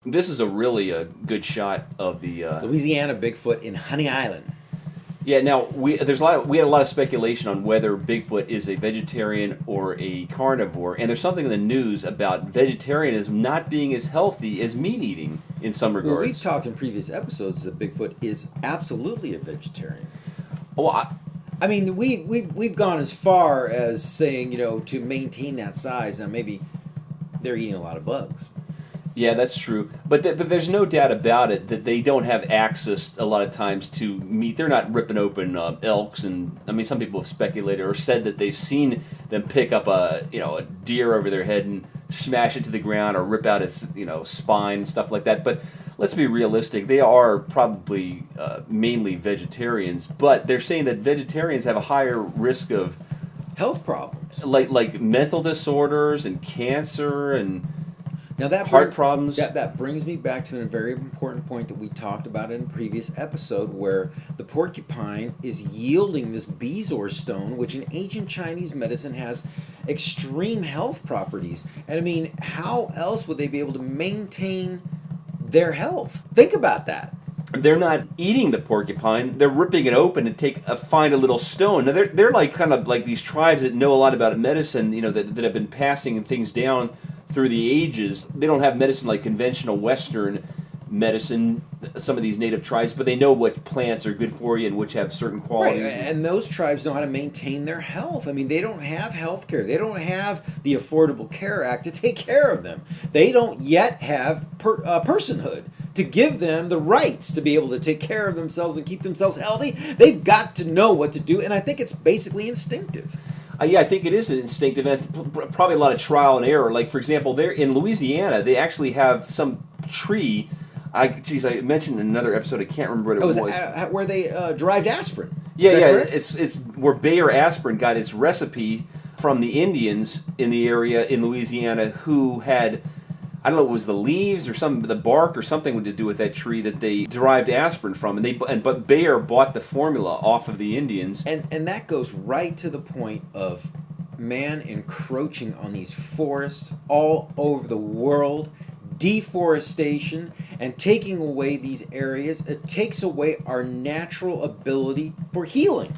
This is a really a good shot of the. Louisiana Bigfoot in Honey Island. Yeah. Now we had a lot of speculation on whether Bigfoot is a vegetarian or a carnivore, and there's something in the news about vegetarianism not being as healthy as meat eating in some Well, regards. we've talked in previous episodes that Bigfoot is absolutely a vegetarian. Well, I mean, we've gone as far as saying, to maintain that size. Now, maybe they're eating a lot of bugs. yeah, that's true. But there's no doubt about it that they don't have access a lot of times to meat. They're not ripping open elks, and I mean, some people have speculated or said that they've seen them pick up a deer over their head and smash it to the ground or rip out its spine and stuff like that. But let's be realistic. They are probably mainly vegetarians, but they're saying that vegetarians have a higher risk of Health problems. like mental disorders and cancer and Now that heart problems. That brings me back to a very important point that we talked about in a previous episode, where the porcupine is yielding this Bezoar stone, which in ancient Chinese medicine has extreme health properties. And I mean, how else would they be able to maintain their health? Think about that. They're not eating the porcupine; they're ripping it open and find a little stone. Now they're like kind of like these tribes that know a lot about medicine, that have been passing things down through the ages. They don't have medicine like conventional Western medicine, some of these native tribes, but they know what plants are good for you and which have certain qualities. Right, and those tribes know how to maintain their health. I mean, they don't have health care. They don't have the Affordable Care Act to take care of them. They don't yet have personhood to give them the rights to be able to take care of themselves and keep themselves healthy. They've got to know what to do, and I think it's basically instinctive. Yeah, I think it is instinctive, and probably a lot of trial and error. Like, for example, there in Louisiana, they actually have some tree. I mentioned in another episode. I can't remember what it was. Where they derived aspirin. Yeah, Correct? it's where Bayer aspirin got its recipe from the Indians in the area in Louisiana who had, I don't know, it was the leaves or the bark or something to do with that tree that they derived aspirin from, but Bayer bought the formula off of the Indians. And that goes right to the point of man encroaching on these forests all over the world, deforestation, and taking away these areas. It takes away our natural ability for healing.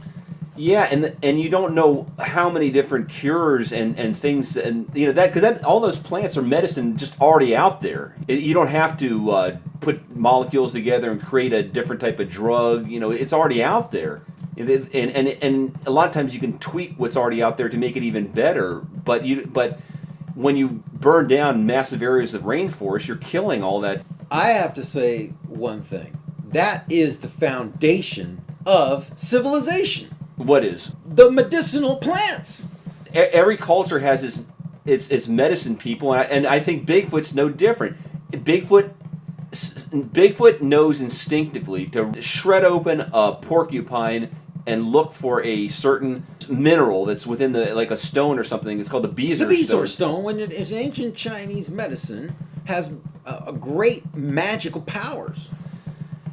Yeah, and you don't know how many different cures and things, and that because all those plants are medicine just already out there. You don't have to put molecules together and create a different type of drug. It's already out there, and a lot of times you can tweak what's already out there to make it even better. But when you burn down massive areas of rainforest, you're killing all that. I have to say one thing. That is the foundation of civilization. What is? The medicinal plants. Every culture has its medicine people, and I think Bigfoot's no different. Bigfoot knows instinctively to shred open a porcupine and look for a certain mineral that's within like a stone or something. It's called the Bezoar stone. The Bezoar stone, when it is ancient Chinese medicine, has a great magical powers.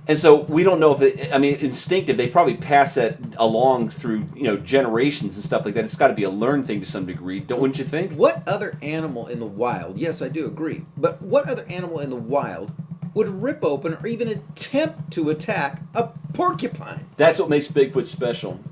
And so we don't know if instinctive. They probably pass that along through generations and stuff like that. It's got to be a learned thing to some degree, wouldn't you think? What other animal in the wild? Yes, I do agree. But what other animal in the wild would rip open or even attempt to attack a porcupine? That's what makes Bigfoot special.